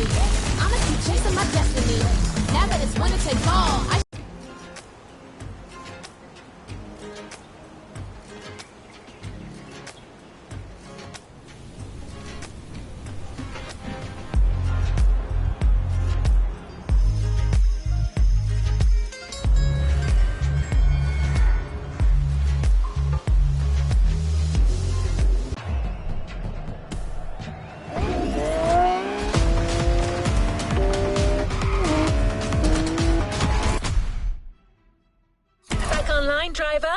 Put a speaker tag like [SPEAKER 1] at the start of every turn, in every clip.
[SPEAKER 1] me. I'ma keep chasing my destiny. Now that it's winter take fall,
[SPEAKER 2] driver?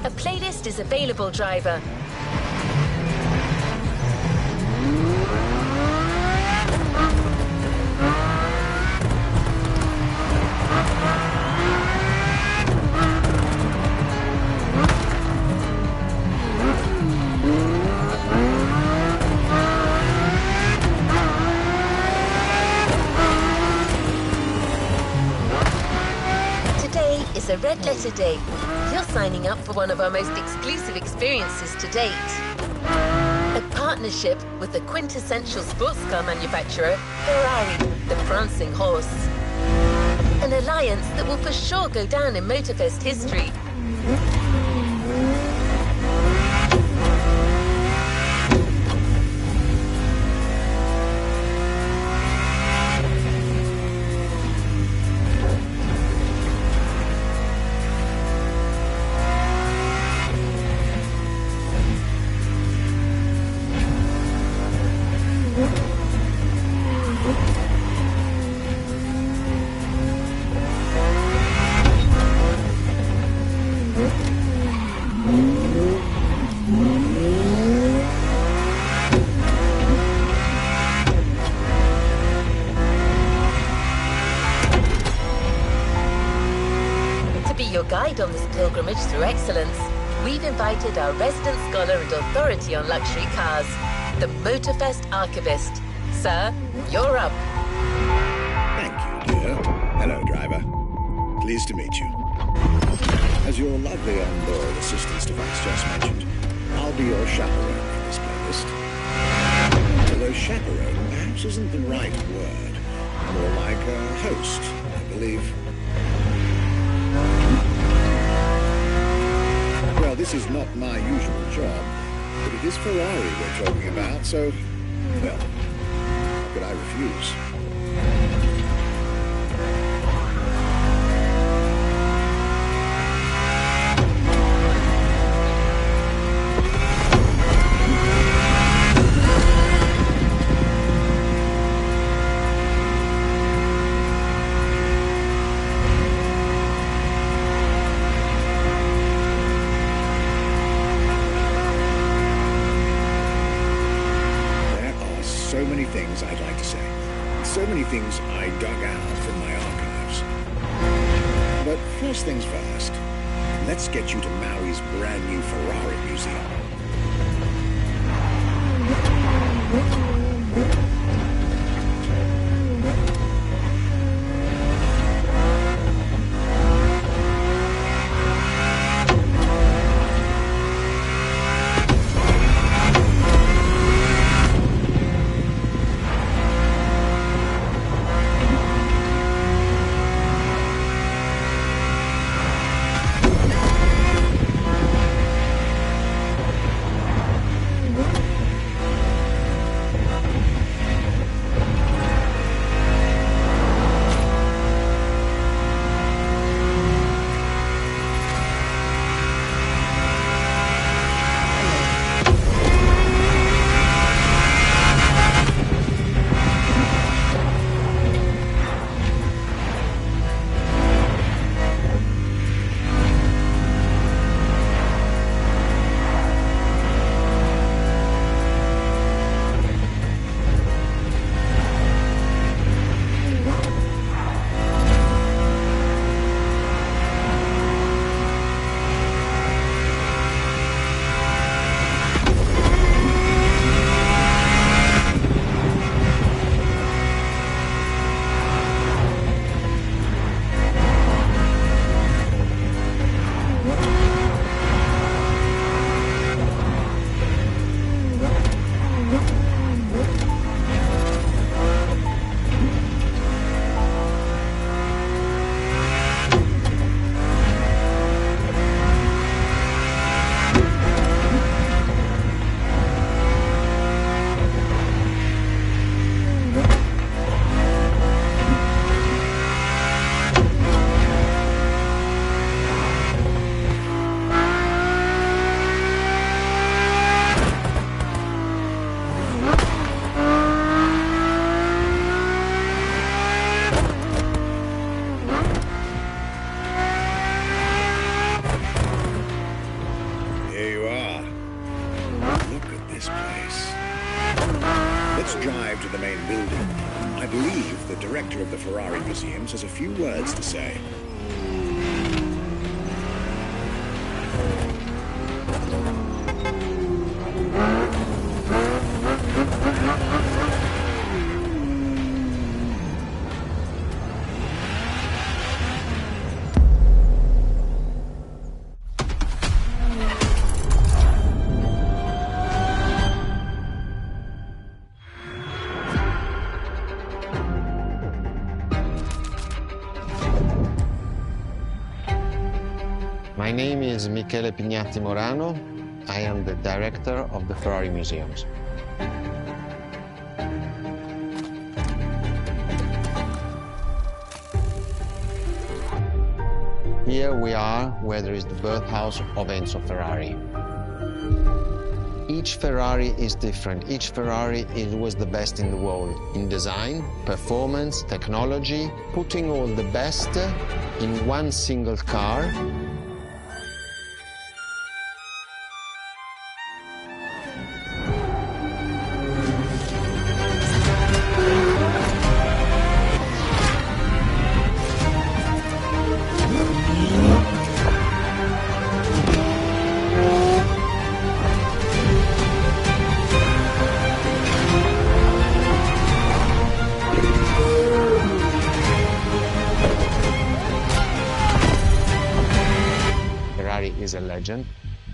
[SPEAKER 2] A playlist is available, driver. It's a red letter day. You're signing up for one of our most exclusive experiences to date. A partnership with the quintessential sports car manufacturer, Ferrari, the prancing horse. An alliance that will for sure go down in MOTORFEST history. Your guide on this pilgrimage through excellence, we've invited our resident scholar and authority on luxury cars, the MOTORFEST archivist. Sir, you're up.
[SPEAKER 3] Thank you, dear. Hello, driver. Pleased to meet you. As your lovely onboard assistance device just mentioned, I'll be your chaperone for this playlist. Although chaperone perhaps isn't the right word. More like a host, I believe. Well, this is not my usual job, but it is Ferrari we're talking about, so, well, how could I refuse? So many things I'd like to say. So many things I dug out from my archives. But first things first, let's get you to Maui's brand new Ferrari museum. Ferrari museums has a few words to say.
[SPEAKER 4] My name is Michele Pignatti Morano. I am the director of the Ferrari Museums. Here we are where there is the birthhouse of Enzo Ferrari. Each Ferrari is different. Each Ferrari was the best in the world in design, performance, technology, putting all the best in one single car. Ferrari is a legend.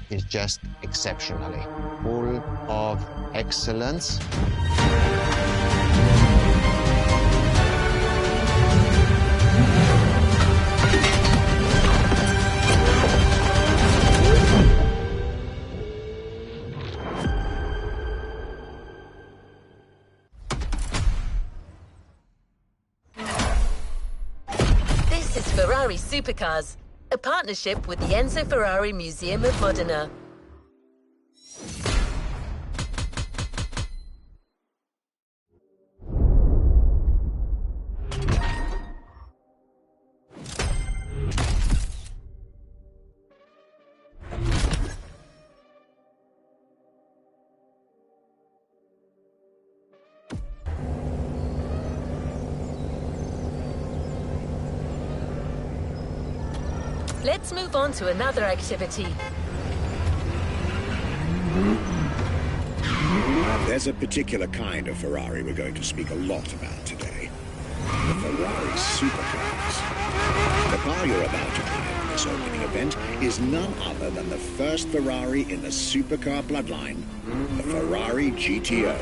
[SPEAKER 4] It's just exceptionally full of excellence.
[SPEAKER 2] This is Ferrari Supercars, a partnership with the Enzo Ferrari Museum of Modena. Let's move on to another activity.
[SPEAKER 3] There's a particular kind of Ferrari we're going to speak a lot about today. The Ferrari Supercars. The car you're about to buy at this opening event is none other than the first Ferrari in the supercar bloodline, the Ferrari GTO.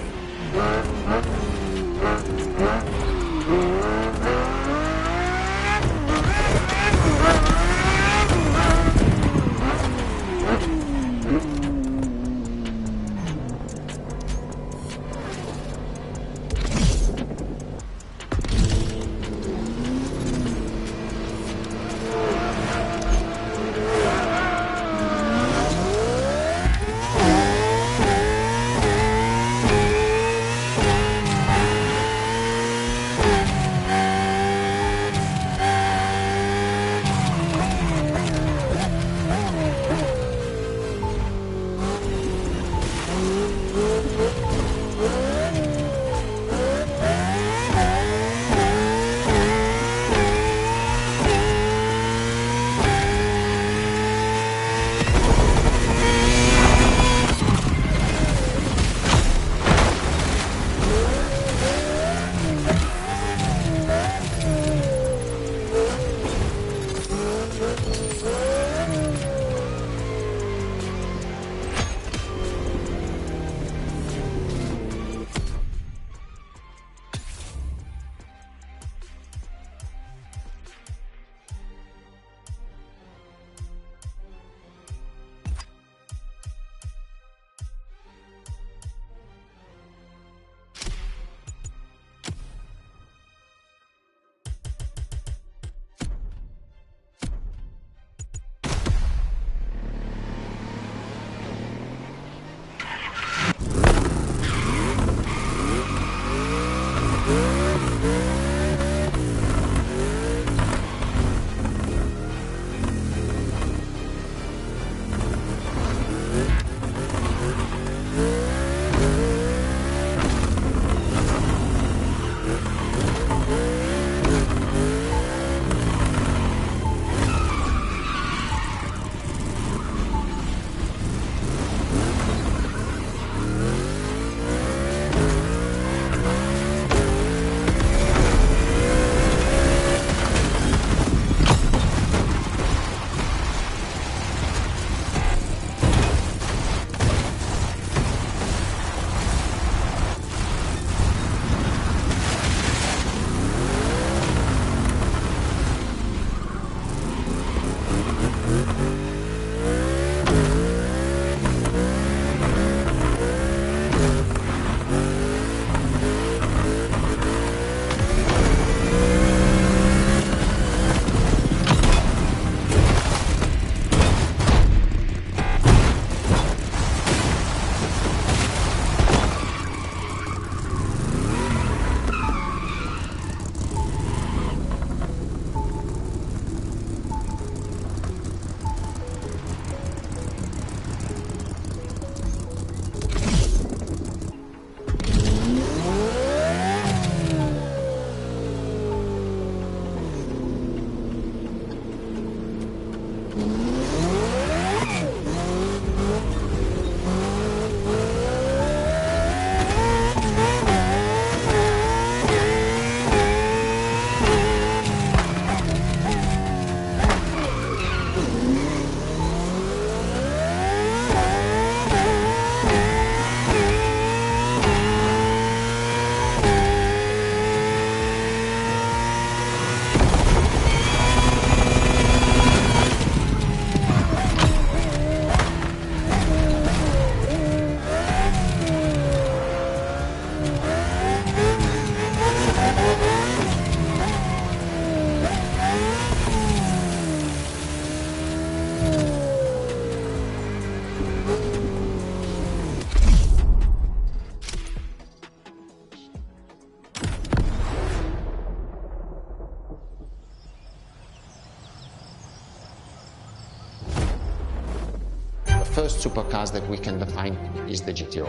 [SPEAKER 4] first supercars that we can define is the GTO.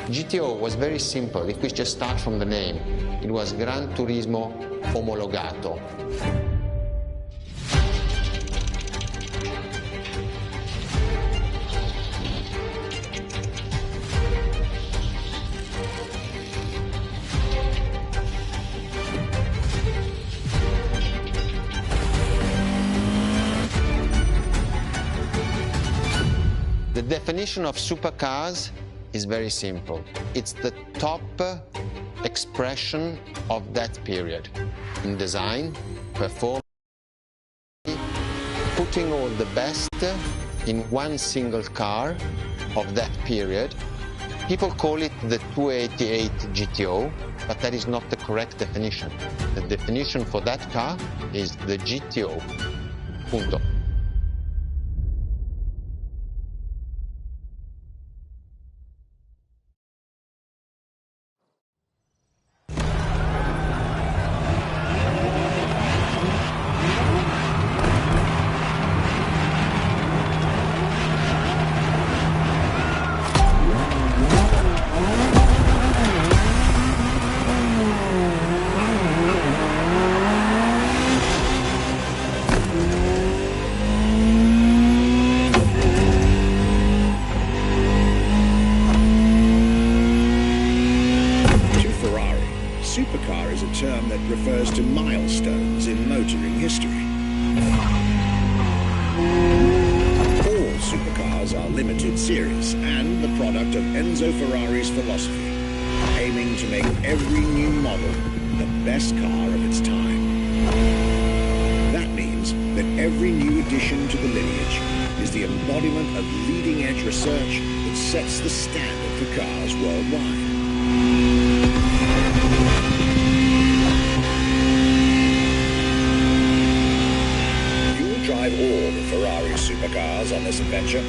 [SPEAKER 4] GTO was very simple. If we just start from the name, it was Gran Turismo Omologato. The definition of supercars is very simple. It's the top expression of that period in design, performance, putting all the best in one single car of that period. People call it the 288 GTO, but that is not the correct definition. The definition for that car is the GTO. Punto.
[SPEAKER 3] Supercar is a term that refers to milestones in motoring history. All supercars are limited series and the product of Enzo Ferrari's philosophy, aiming to make every new model the best car of its time. That means that every new addition to the lineage is the embodiment of leading-edge research that sets the standard for cars worldwide. Drive all the Ferrari supercars on this adventure,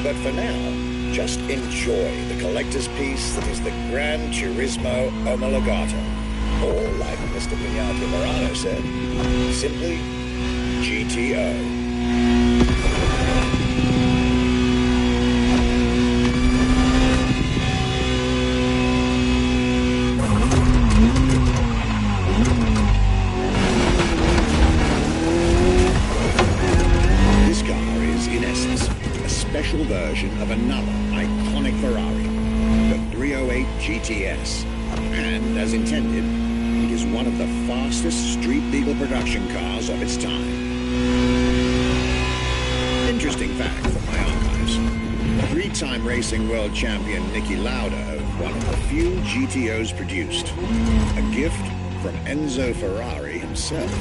[SPEAKER 3] but for now, just enjoy the collector's piece that is the Gran Turismo Omologato, or like Mr. Pignati Morano said, simply GTO. Version of another iconic Ferrari, the 308 GTS, and as intended, it is one of the fastest street-legal production cars of its time. Interesting fact from my archives, three-time racing world champion Niki Lauda, one of the few GTOs produced, a gift from Enzo Ferrari himself.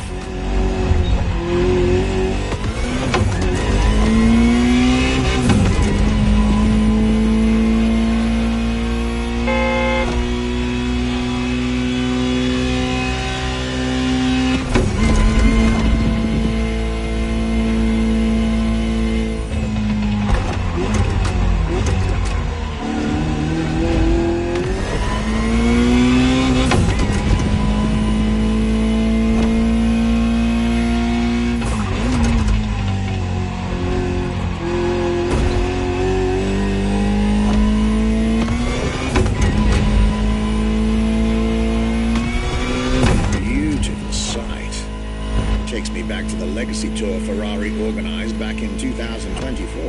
[SPEAKER 3] Legacy tour Ferrari organized back in 2024.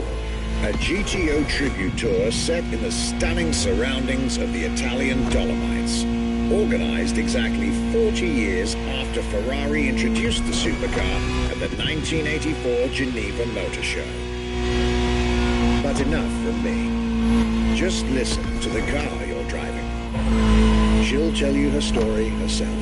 [SPEAKER 3] A GTO tribute tour set in the stunning surroundings of the Italian Dolomites. Organized exactly 40 years after Ferrari introduced the supercar at the 1984 Geneva Motor Show. But enough from me. Just listen to the car you're driving. She'll tell you her story herself.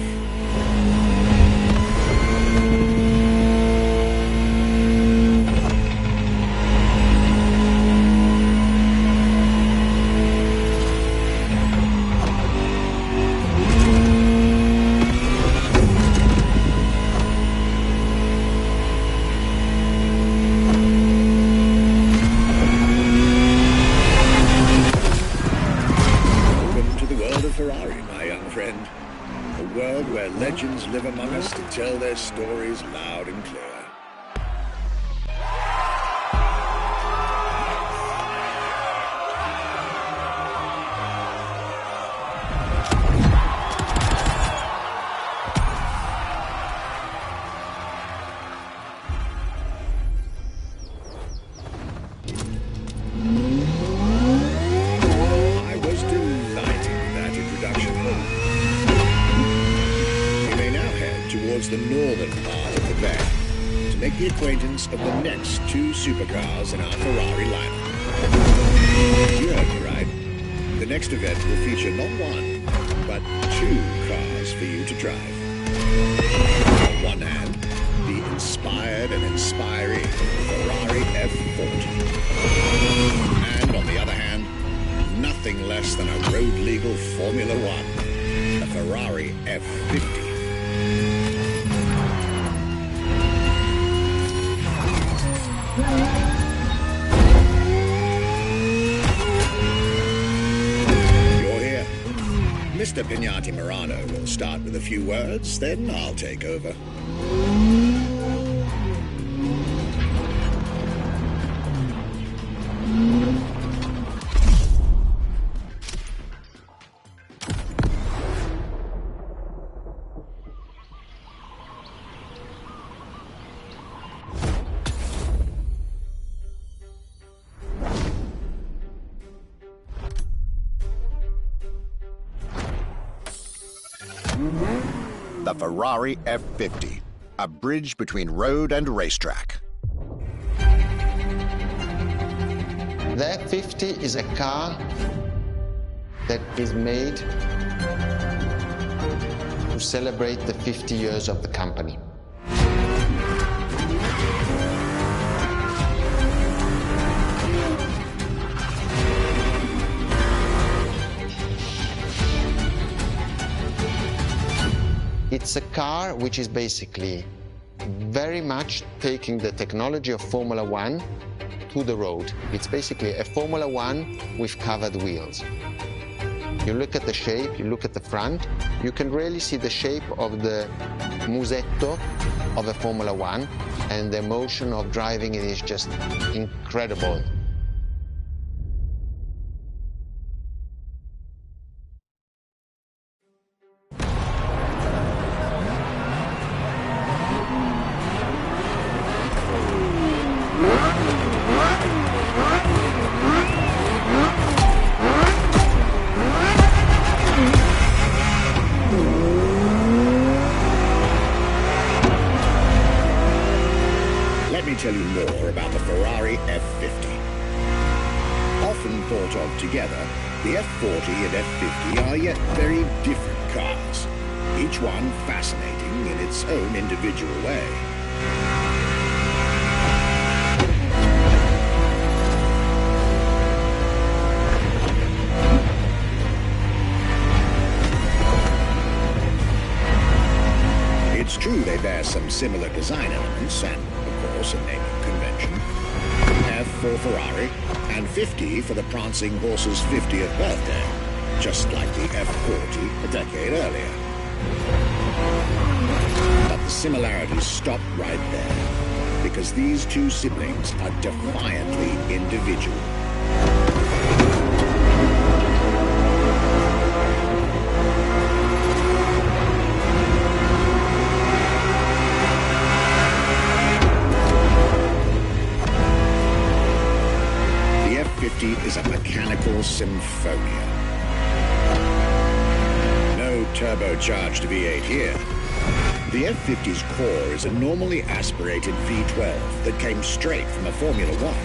[SPEAKER 3] Ferrari, my young friend. A world where legends live among us to tell their stories loud and clear. make the acquaintance of the next two supercars in our Ferrari lineup. You heard me right. The next event will feature not one, but two cars for you to drive. On one hand, the inspired and inspiring Ferrari F40. And on the other hand, nothing less than a road-legal Formula One, the Ferrari F50. You're here. Mr. Pignati Morano will start with a few words, then I'll take over. The Ferrari F50, a bridge between road and racetrack.
[SPEAKER 4] The F50 is a car that is made to celebrate the 50 years of the company. It's a car which is basically very much taking the technology of Formula One to the road. It's basically a Formula One with covered wheels. You look at the shape, you look at the front, you can really see the shape of the musetto of a Formula One, and the emotion of driving it is just incredible.
[SPEAKER 3] Let me tell you more about the Ferrari F50. Often thought of together, the F40 and F50 are yet very different cars, each one fascinating in its own individual way. It's true they bear some similar design elements and, of course, a naming convention. F for Ferrari and 50 for the prancing horse's 50th birthday, just like the F40 a decade earlier. But the similarities stop right there, because these two siblings are defiantly individual. Is a mechanical symphonia. No turbocharged V8 here. The F50's core is a normally aspirated V12 that came straight from a Formula One.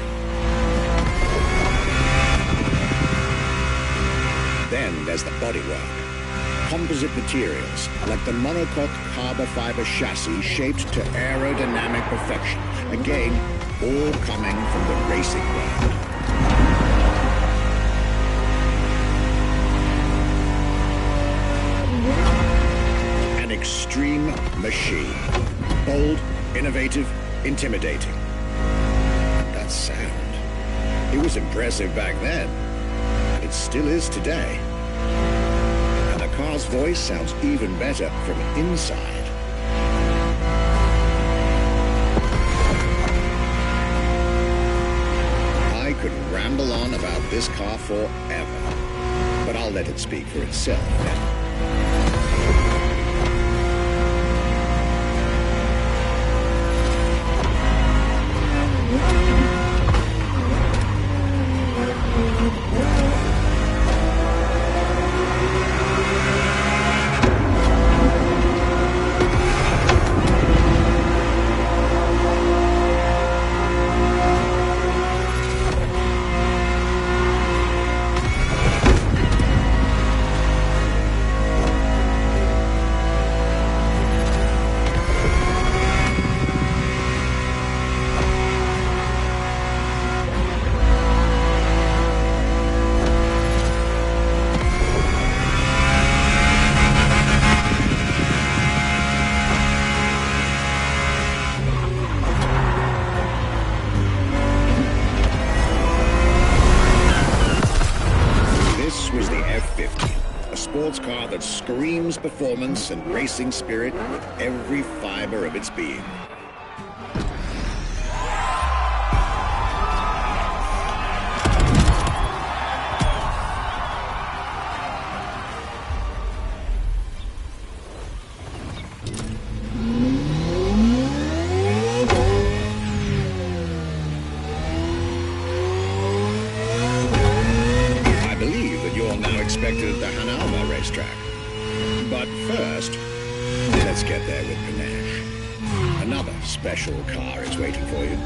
[SPEAKER 3] Then there's the bodywork. Composite materials, like the monocoque carbon fiber chassis shaped to aerodynamic perfection. Again, all coming from the racing world. Extreme machine. Bold, innovative, intimidating. And that sound. It was impressive back then. And it still is today. And the car's voice sounds even better from inside. I could ramble on about this car forever. But I'll let it speak for itself now. screams performance and racing spirit with every fiber of its being. Expected at the Hanauma racetrack. But first, let's get there with panache. Another special car is waiting for you.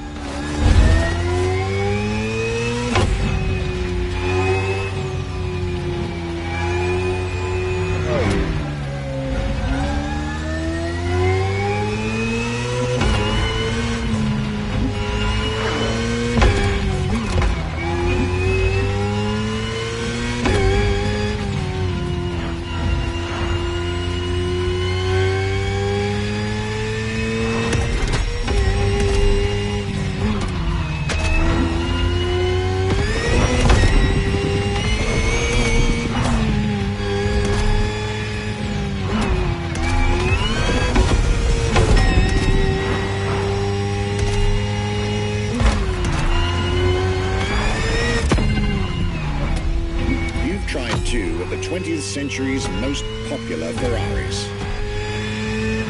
[SPEAKER 3] Two of the 20th century's most popular Ferraris.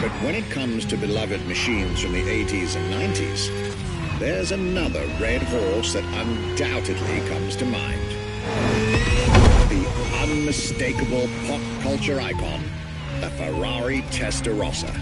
[SPEAKER 3] But when it comes to beloved machines from the 80s and 90s, there's another red horse that undoubtedly comes to mind. The unmistakable pop culture icon, the Ferrari Testarossa.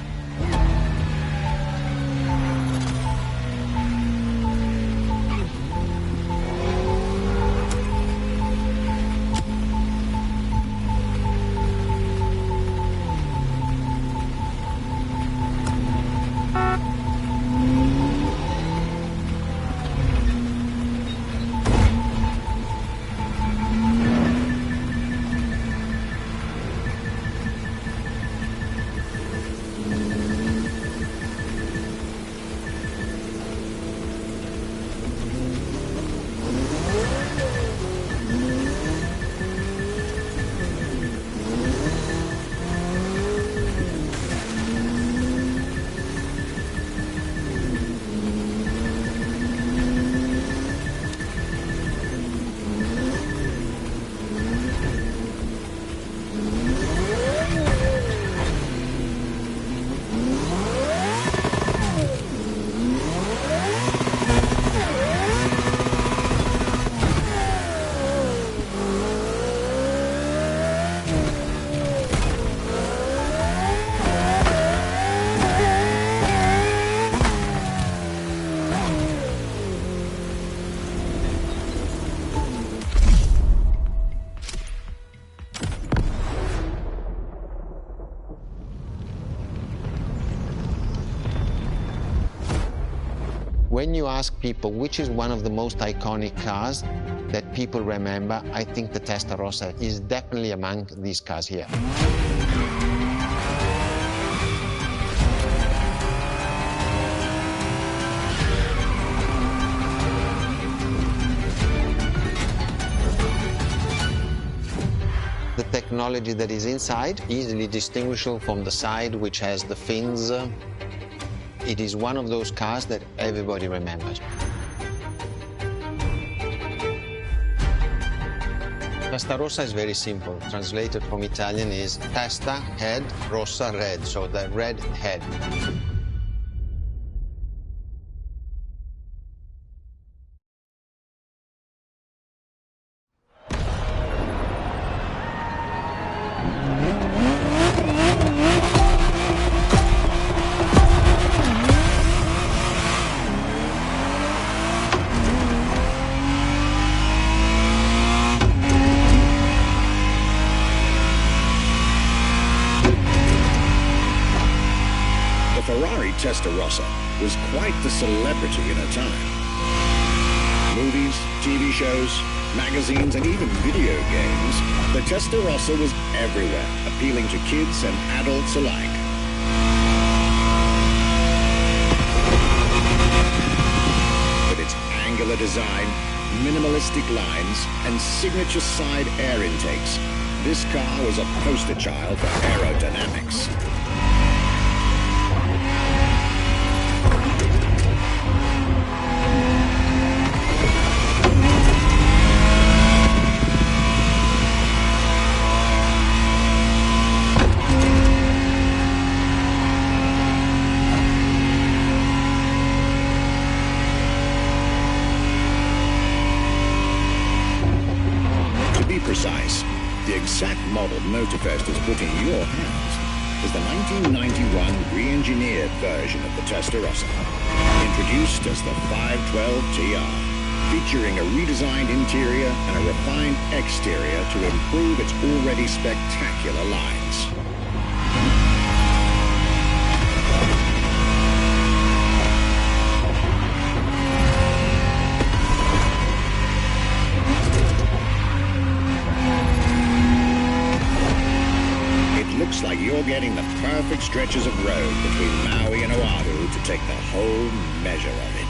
[SPEAKER 4] When you ask people which is one of the most iconic cars that people remember, I think the Testarossa is definitely among these cars here. The technology that is inside, easily distinguishable from the side which has the fins. It is one of those cars that everybody remembers. Testarossa is very simple. Translated from Italian is testa, head, rossa, red, so the red head.
[SPEAKER 3] Ferrari Testarossa was quite the celebrity in her time. Movies, TV shows, magazines, and even video games, the Testarossa was everywhere, appealing to kids and adults alike. With its angular design, minimalistic lines, and signature side air intakes, this car was a poster child for aerodynamics. Precise. The exact model MOTORFEST has put in your hands is the 1991 re-engineered version of the Testarossa, introduced as the 512 TR, featuring a redesigned interior and a refined exterior to improve its already spectacular lines. Looks like you're getting the perfect stretches of road between Maui and Oahu to take the whole measure of it.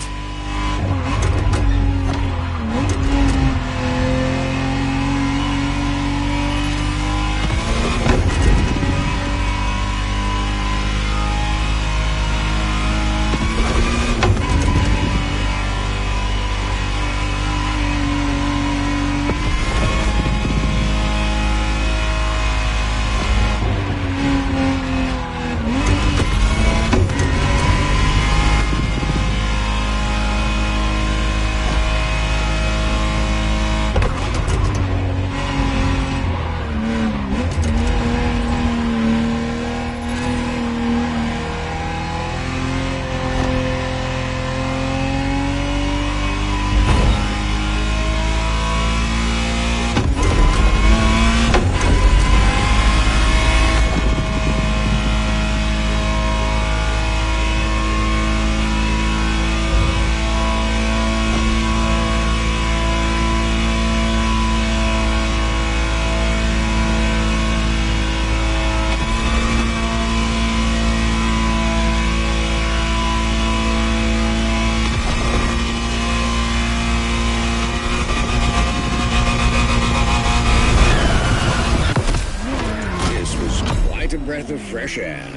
[SPEAKER 3] A breath of fresh air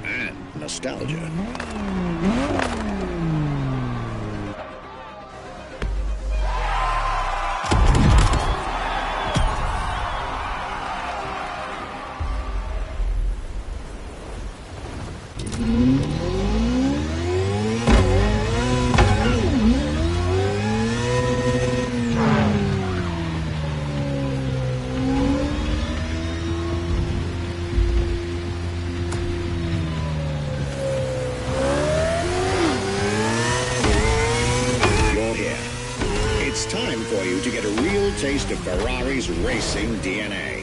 [SPEAKER 3] and nostalgia. It's time for you to get a real taste of Ferrari's racing DNA.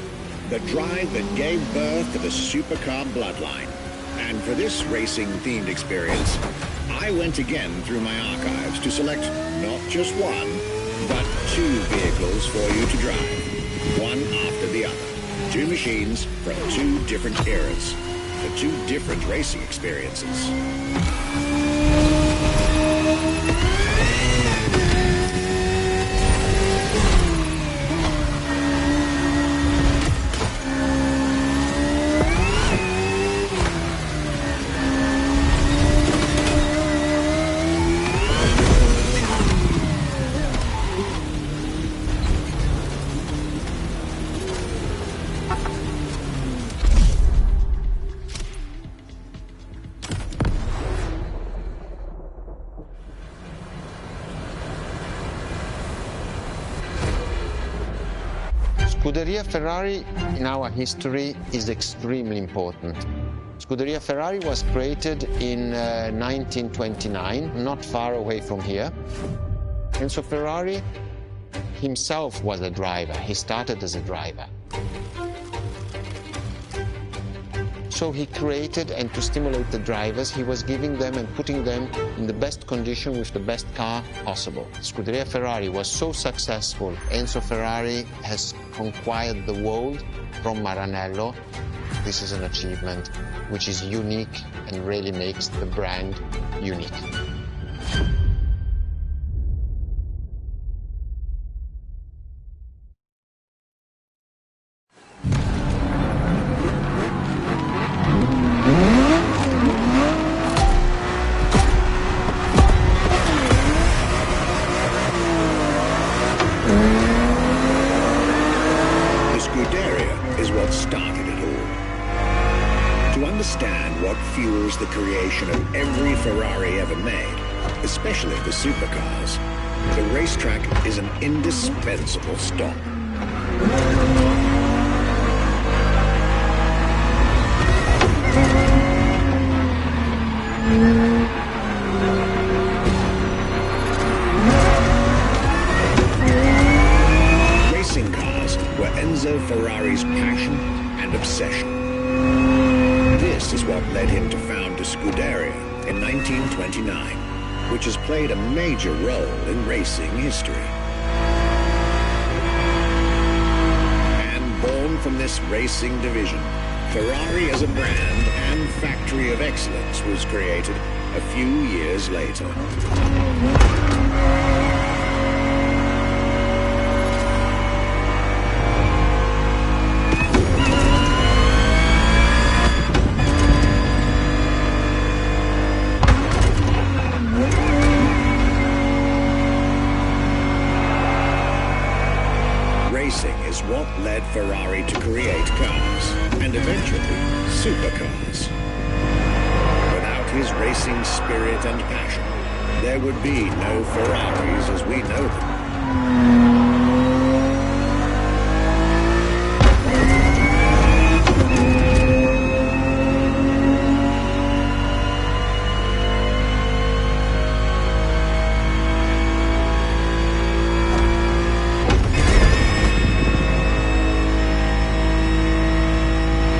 [SPEAKER 3] The drive that gave birth to the supercar bloodline. And for this racing-themed experience, I went again through my archives to select not just one, but two vehicles for you to drive, one after the other. Two machines from two different eras, for two different racing experiences.
[SPEAKER 4] Scuderia Ferrari in our history is extremely important. Scuderia Ferrari was created in 1929, not far away from here. Enzo Ferrari himself was a driver. He started as a driver. So he created, and to stimulate the drivers, he was giving them and putting them in the best condition with the best car possible. Scuderia Ferrari was so successful. Enzo Ferrari has conquered the world from Maranello. This is an achievement which is unique and really makes the brand unique.
[SPEAKER 3] fuels the creation of every Ferrari ever made, especially the supercars, the racetrack is an indispensable stop. Racing cars were Enzo Ferrari's passion and obsession. This is what led him to found a Scuderia in 1929, which has played a major role in racing history. And born from this racing division, Ferrari as a brand and factory of excellence was created a few years later. Racing is what led Ferrari to create cars, and eventually, supercars. Without his racing spirit and passion, there would be no Ferraris as we know them.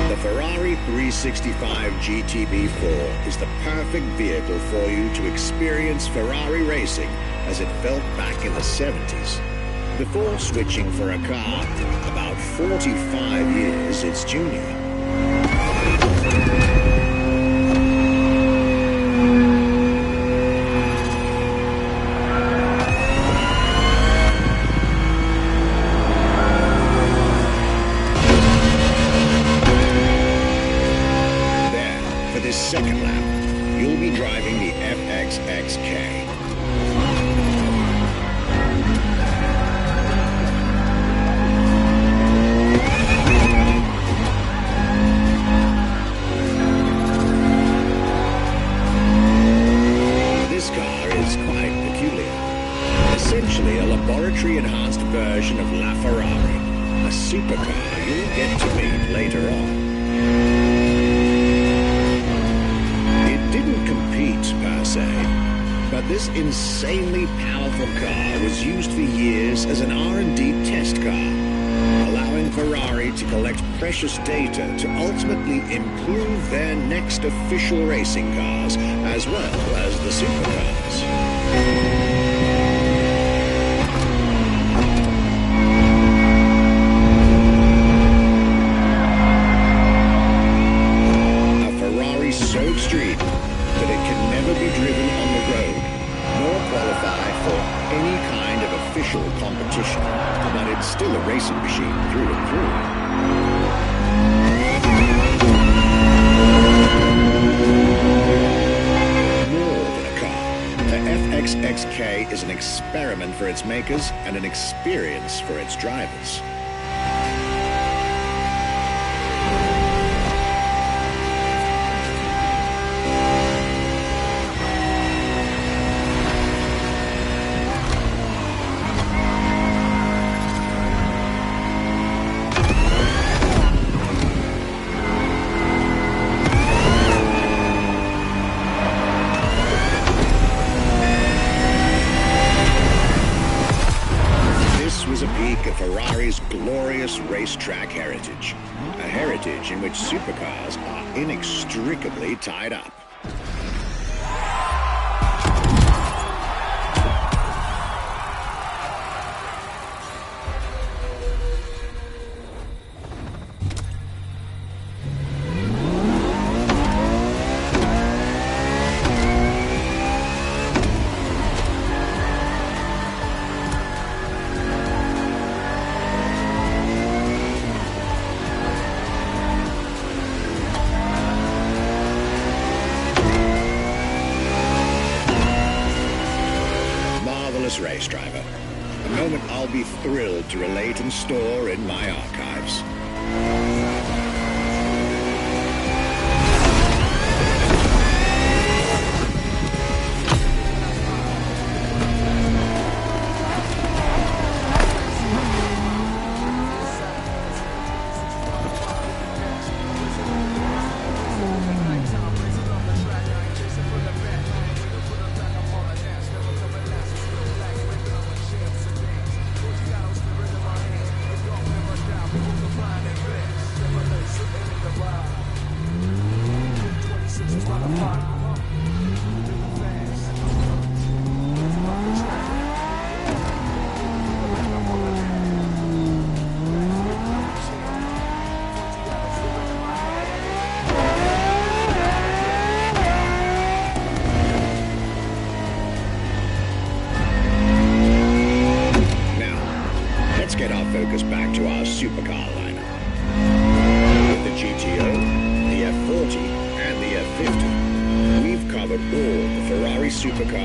[SPEAKER 3] The Ferrari 365 GTB4 is the perfect vehicle for you to experience Ferrari racing as it felt back in the 70s. Before switching for a car about 45 years its junior. This second lap, you'll be driving the FXXK. This car is quite peculiar. Essentially a laboratory-enhanced version of La Ferrari, a supercar you'll get to meet later on. Didn't compete per se, but this insanely powerful car was used for years as an R&D test car, allowing Ferrari to collect precious data to ultimately improve their next official racing cars as well as the supercars. So extreme that it can never be driven on the road, nor qualify for any kind of official competition, but it's still a racing machine through and through. More than a car, the FXXK is an experiment for its makers and an experience for its drivers. Was a peek at Ferrari's glorious racetrack heritage. A heritage in which supercars are inextricably tied up. Race driver, a moment I'll be thrilled to relate and store in my archives.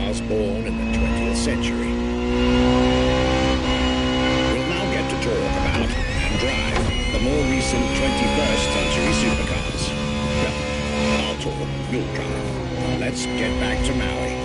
[SPEAKER 3] supercars born in the 20th century. We'll now get to talk about and drive the more recent 21st century supercars. Well, I'll talk, you'll drive. Let's get back to Maui.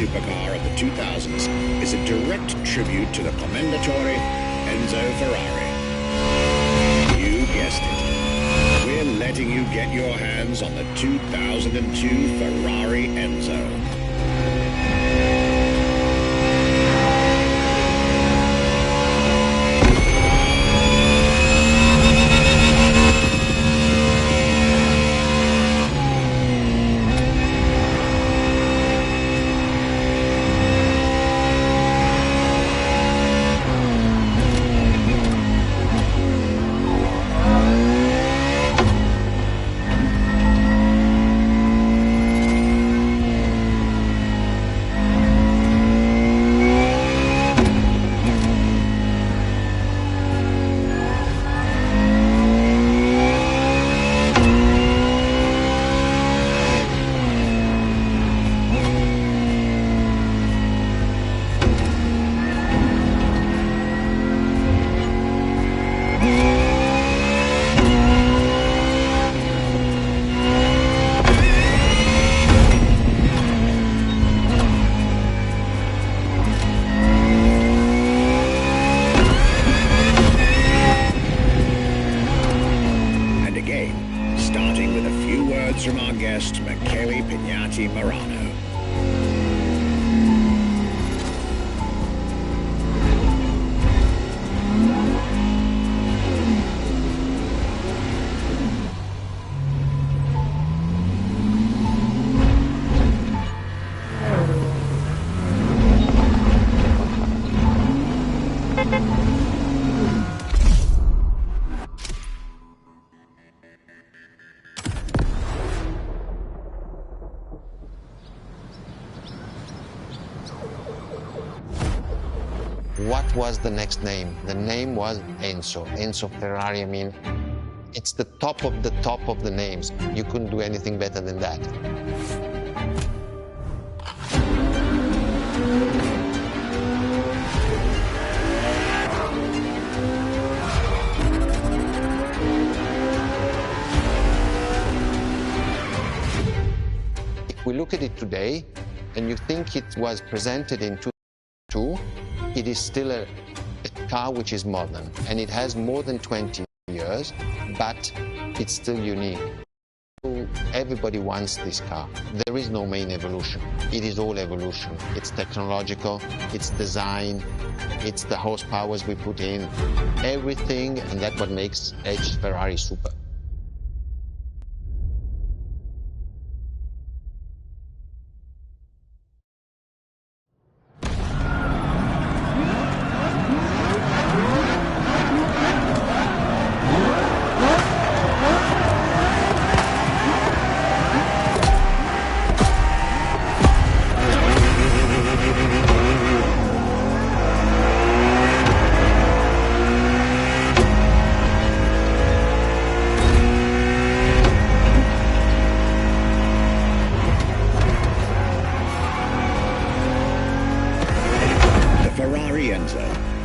[SPEAKER 3] Supercar of the 2000s is a direct tribute to the Commendatore Enzo Ferrari. You guessed it. We're letting you get your hands on the 2002 Ferrari Enzo. From our guest, Michele Pignati Morano.
[SPEAKER 4] What was the next name? The name was Enzo. Enzo Ferrari, I mean, it's the top of the names. You couldn't do anything better than that. If we look at it today, and you think it was presented in 2002, it is still a car which is modern, and it has more than 20 years, but it's still unique. Everybody wants this car. There is no main evolution. It is all evolution. It's technological, it's design, it's the horsepowers we put in, everything, and that's what makes Edge Ferrari super.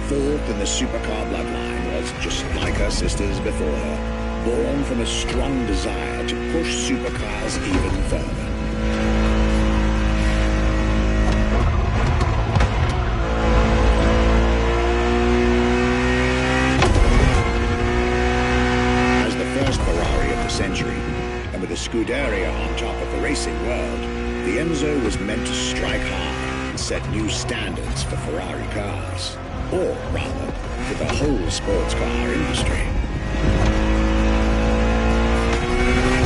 [SPEAKER 3] Fourth in the supercar bloodline, was just like her sisters before her, born from a strong desire to push supercars even further. set new standards for Ferrari cars, or rather, for the whole sports car industry.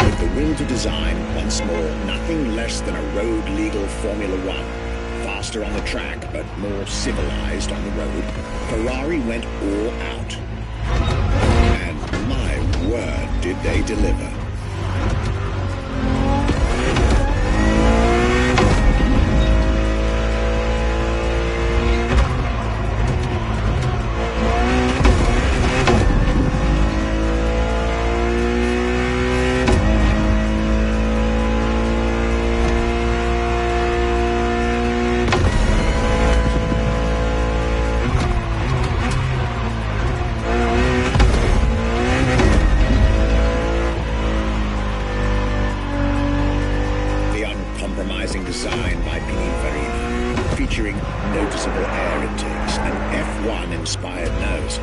[SPEAKER 3] With the will to design, once more, nothing less than a road-legal Formula One, faster on the track but more civilized on the road, Ferrari went all out. And my word, did they deliver. Design by Pininfarina, featuring noticeable air intakes and F1-inspired nose,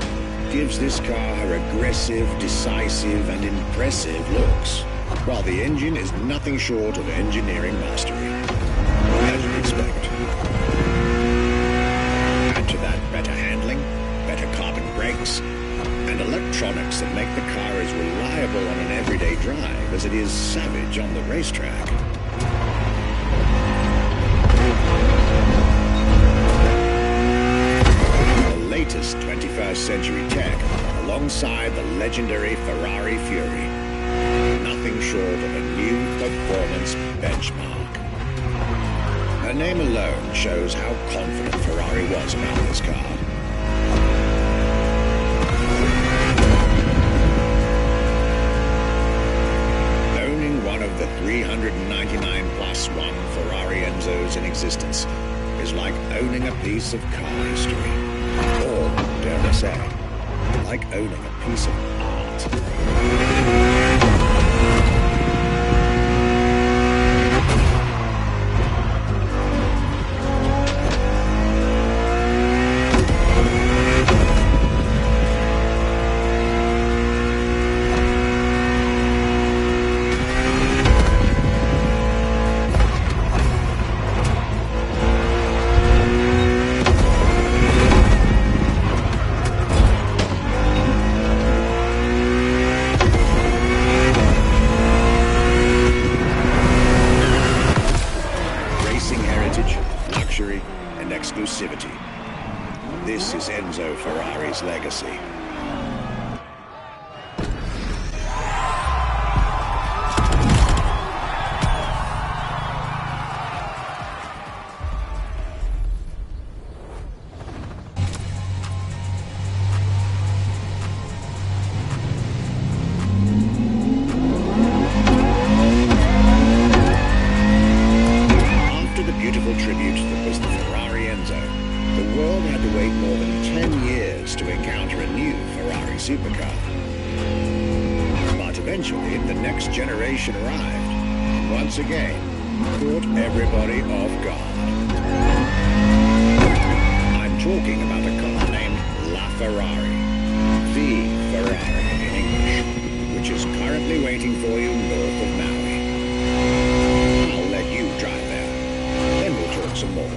[SPEAKER 3] gives this car her aggressive, decisive, and impressive looks, while the engine is nothing short of engineering mastery, as you'd expect. Add to that better handling, better carbon brakes, and electronics that make the car as reliable on an everyday drive as it is savage on the racetrack. Latest 21st century tech alongside the legendary Ferrari Fury. Nothing short of a new performance benchmark. Her name alone shows how confident Ferrari was about this car. Owning one of the 399 plus one Ferrari Enzos in existence is like owning a piece of car history. Or, dare I say, like owning a piece of art. And exclusivity. This is Enzo Ferrari's legacy. Supercar. But eventually, the next generation arrived, and once again, caught everybody off guard. I'm talking about a car named La Ferrari, the Ferrari in English, which is currently waiting for you north of Maui. I'll let you drive there, then we'll talk some more.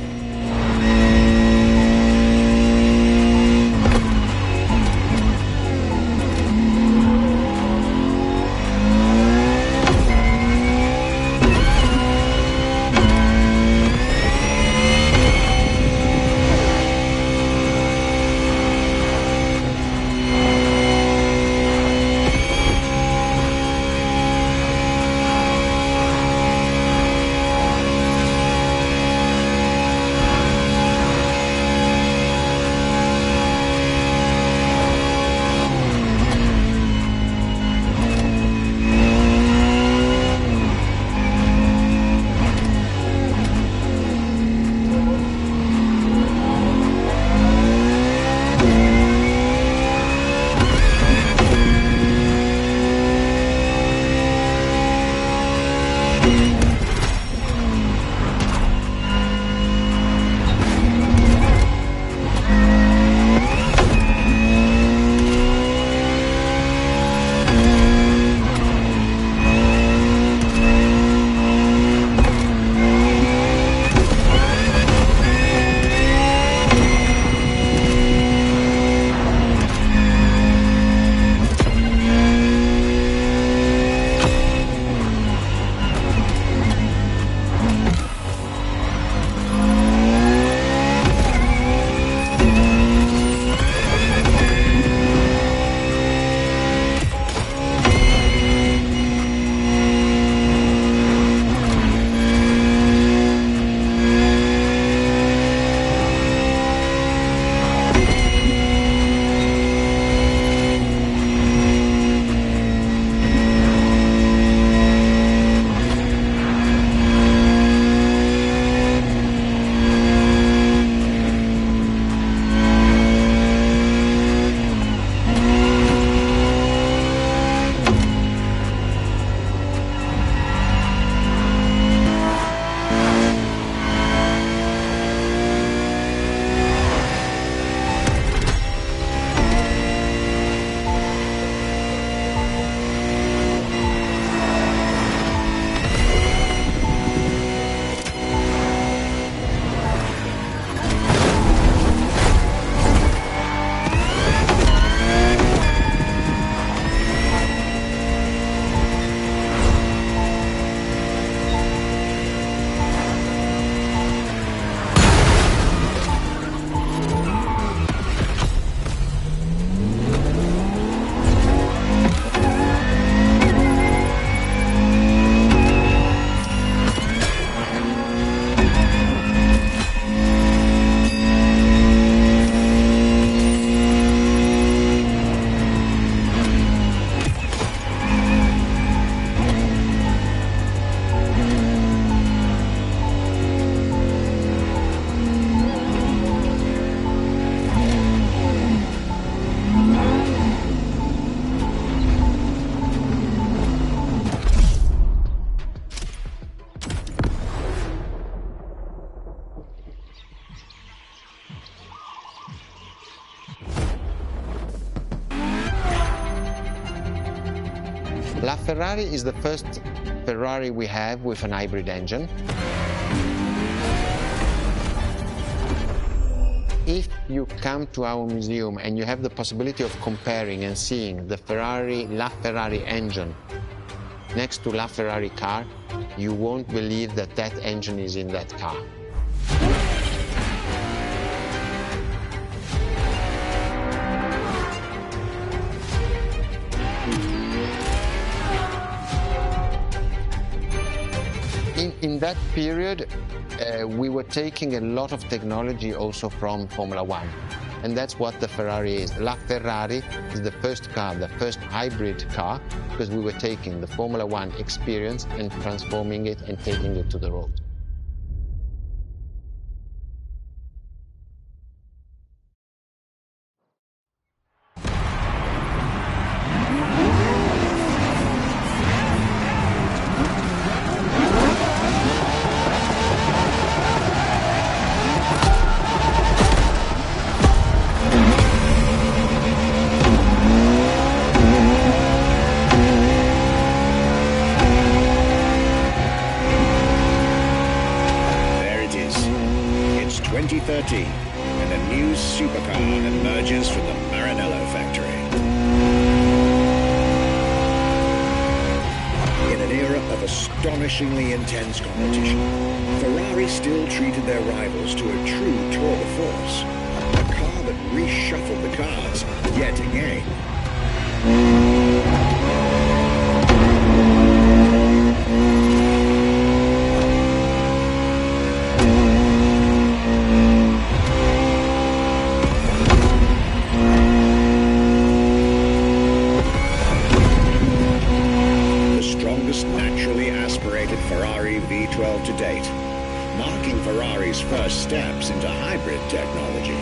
[SPEAKER 4] LaFerrari is the first Ferrari we have with an hybrid engine. If you come to our museum and you have the possibility of comparing and seeing the LaFerrari engine next to LaFerrari car, you won't believe that that engine is in that car. In that period, we were taking a lot of technology also from Formula One. And that's what the Ferrari is. LaFerrari is the first car, the first hybrid car, because we were taking the Formula One experience and transforming it and taking it to the road.
[SPEAKER 3] It's 2013, and a new supercar emerges from the Maranello factory. In an era of astonishingly intense competition, Ferrari still treated their rivals to a true tour de force, a car that reshuffled the cards yet again. Naturally aspirated Ferrari V12 to date, marking Ferrari's first steps into hybrid technology.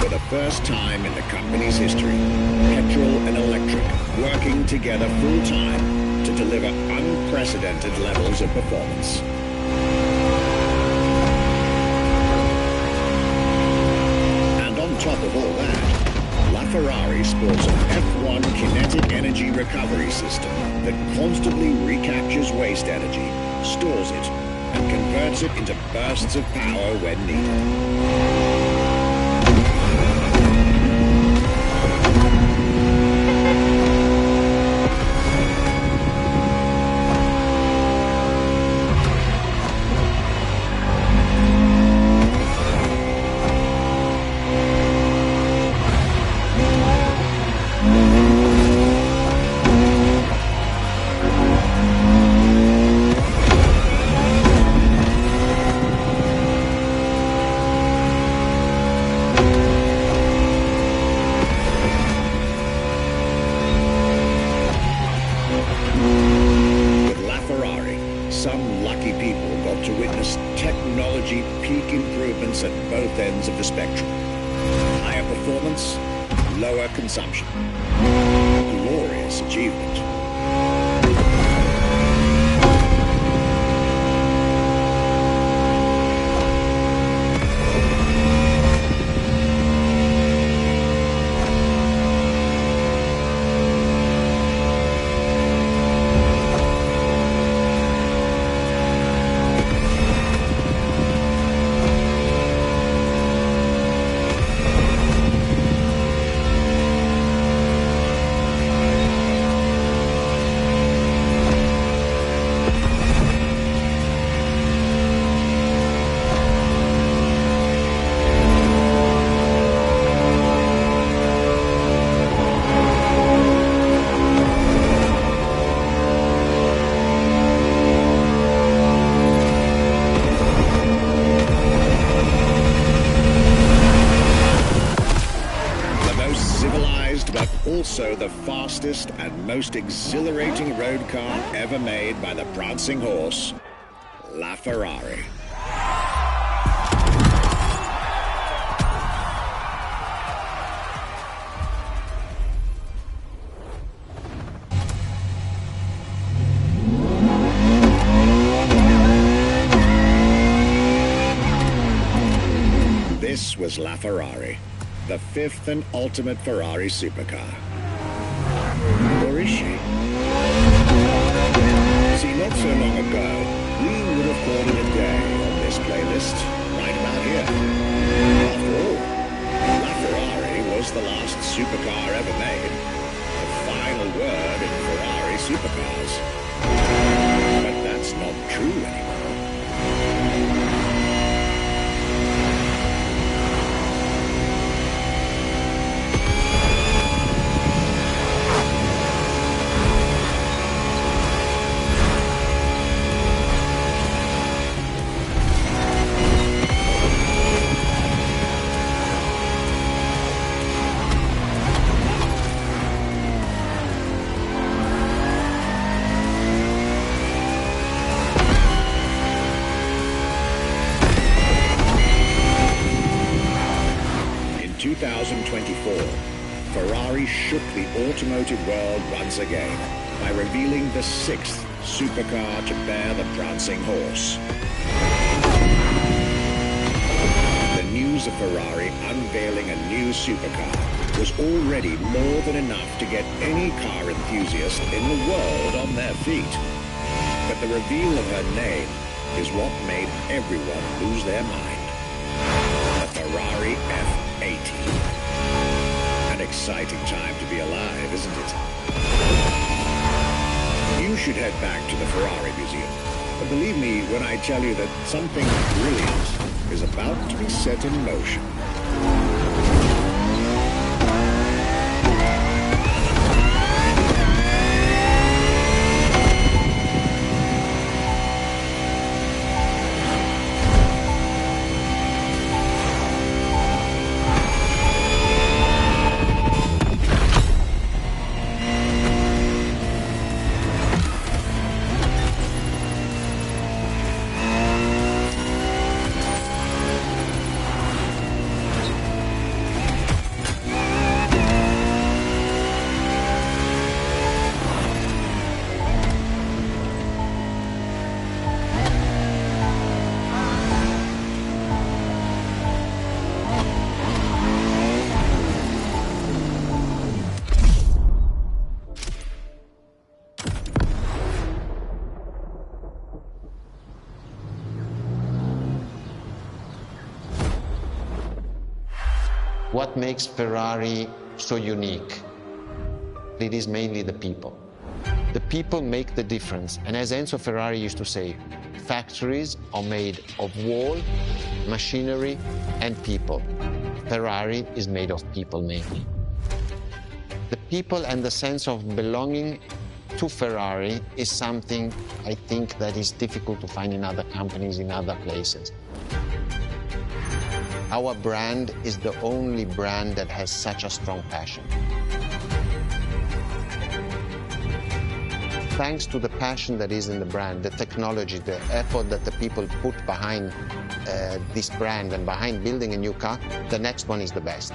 [SPEAKER 3] For the first time in the company's history, petrol and electric working together full-time to deliver unprecedented levels of performance. And on top of all that, LaFerrari sports an F1 kinetic energy recovery system that constantly recaptures waste energy, stores it, and converts it into bursts of power when needed. Some lucky people got to witness technology peak improvements at both ends of the spectrum. Higher performance, lower consumption. Glorious achievement. But also the fastest and most exhilarating road car ever made by the prancing horse, LaFerrari. This was LaFerrari, the fifth and ultimate Ferrari supercar. Or is she? Not so long ago, we would have called it a day on this playlist, right about here. After all, LaFerrari was the last supercar ever made. The final word in Ferrari supercars. But that's not true anymore. In 2024, Ferrari shook the automotive world once again by revealing the sixth supercar to bear the prancing horse. The news of Ferrari unveiling a new supercar was already more than enough to get any car enthusiast in the world on their feet. But the reveal of her name is what made everyone lose their mind. The Ferrari F80. An exciting time to be alive, isn't it? You should head back to the Ferrari Museum. But believe me when I tell you that something brilliant is about to be set in motion.
[SPEAKER 4] What makes Ferrari so unique? It is mainly the people. The people make the difference. And as Enzo Ferrari used to say, factories are made of wall, machinery, and people. Ferrari is made of people mainly. The people and the sense of belonging to Ferrari is something I think that is difficult to find in other companies, in other places. Our brand is the only brand that has such a strong passion. Thanks to the passion that is in the brand, the technology, the effort that the people put behind this brand and behind building a new car, the next one is the best.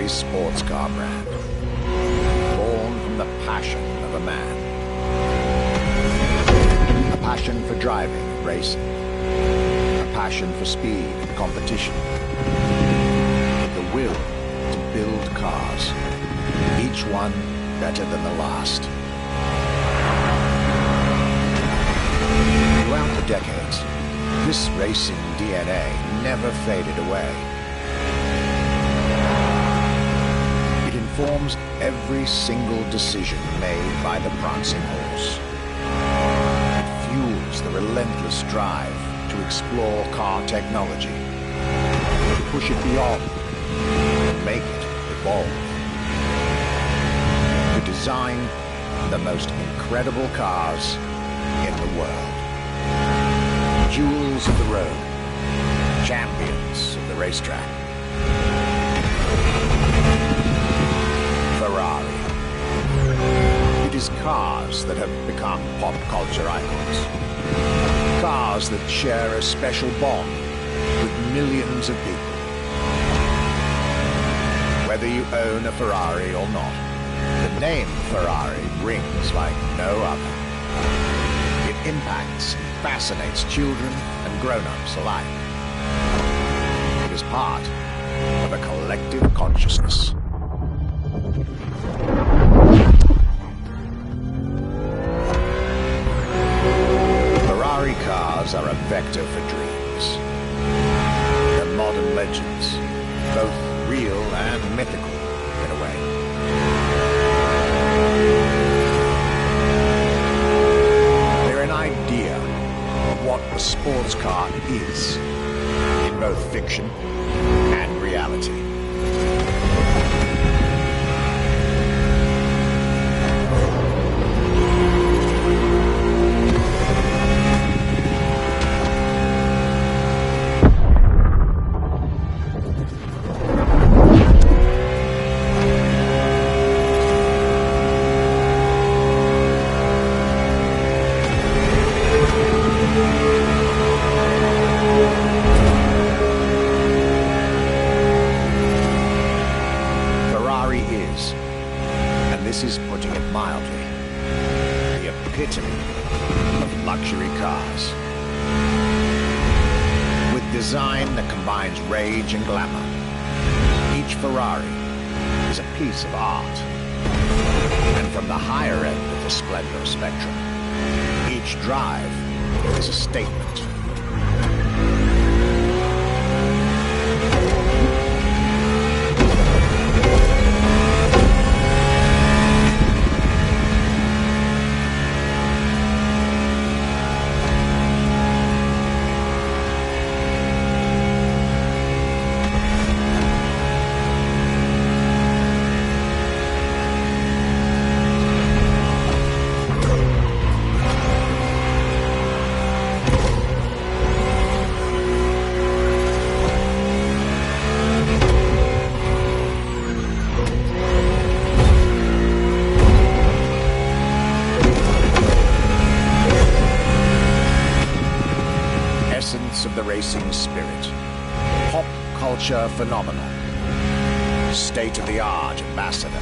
[SPEAKER 3] sports car brand, born from the passion of a man. A passion for driving and racing. A passion for speed and competition. The will to build cars, each one better than the last. Throughout the decades, this racing DNA never faded away. It informs every single decision made by the prancing horse. It fuels the relentless drive to explore car technology, to push it beyond, and make it evolve. To design the most incredible cars in the world. Jewels of the road, champions of the racetrack. Ferrari. It is cars that have become pop culture icons. Cars that share a special bond with millions of people. Whether you own a Ferrari or not, the name Ferrari rings like no other. It impacts and fascinates children and grown-ups alike. It is part of a collective consciousness. Ferrari cars are a vector for dreams. They're modern legends, both real and mythical in a way. Idea of what a sports car is in both fiction and reality. This is putting it mildly, the epitome of luxury cars. With design that combines rage and glamour, each Ferrari is a piece of art. And from the higher end of the splendor spectrum, each drive is a statement. Of the racing spirit, pop culture phenomenon, state-of-the-art ambassador.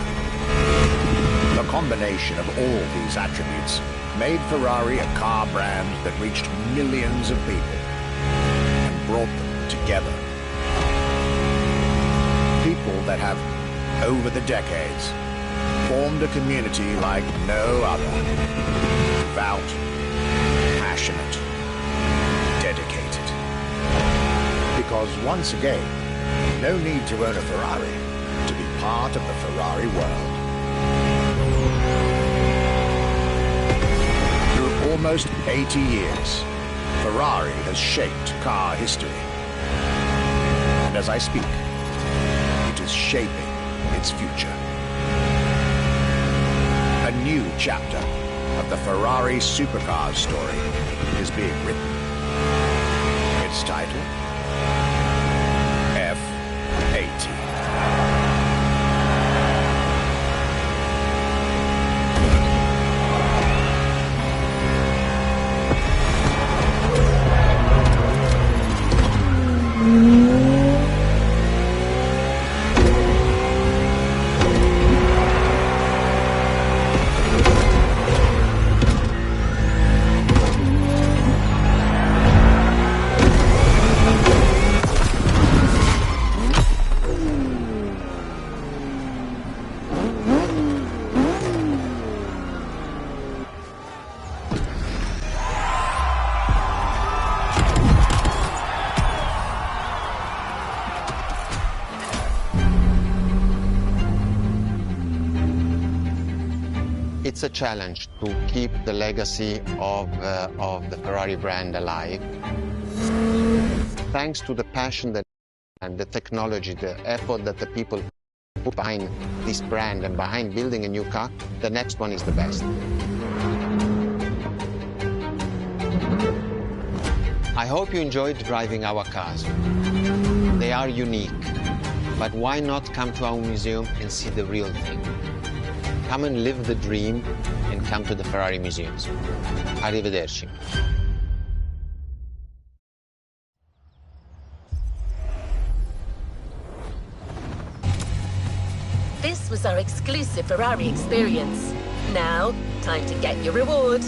[SPEAKER 3] The combination of all these attributes made Ferrari a car brand that reached millions of people and brought them together. People that have, over the decades, formed a community like no other. Devout, passionate, dedicated. Because once again, no need to own a Ferrari to be part of the Ferrari world. Through almost 80 years, Ferrari has shaped car history. And as I speak, it is shaping its future. A new chapter of the Ferrari supercar story is being written. Its title, F80.
[SPEAKER 4] It's a challenge to keep the legacy of the Ferrari brand alive. Thanks to the passion and the technology, the effort that the people put behind this brand and behind building a new car, the next one is the best. I hope you enjoyed driving our cars. They are unique, but why not come to our museum and see the real thing? Come and live the dream and come to the Ferrari museums. Arrivederci.
[SPEAKER 2] This was our exclusive Ferrari experience. Now, time to get your reward.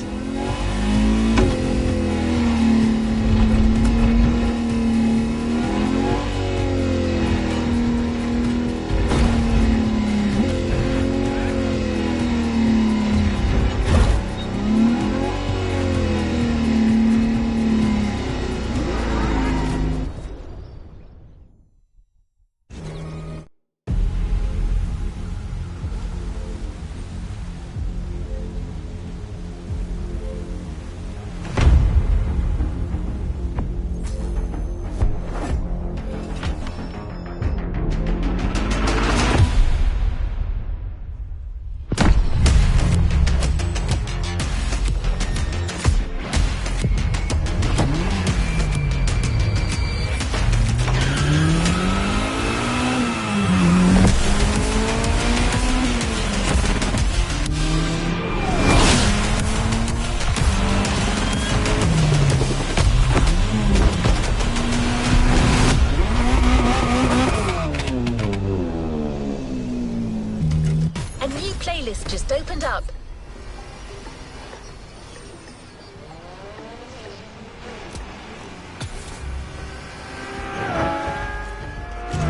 [SPEAKER 2] Playlist just opened up.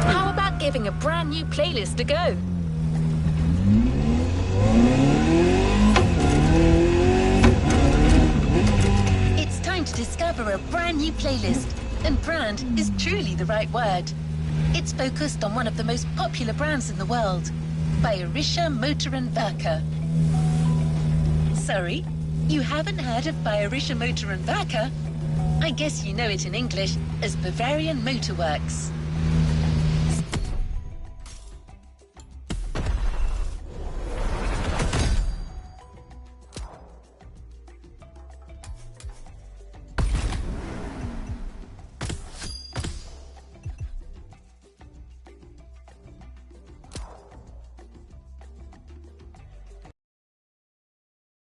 [SPEAKER 2] How about giving a brand new playlist a go? It's time to discover a brand new playlist, and brand is truly the right word. It's focused on one of the most popular brands in the world, Bayerischer Motor & Werke. Sorry, you haven't heard of Bayerischer Motor & Werke? I guess you know it in English as Bavarian Motor Works.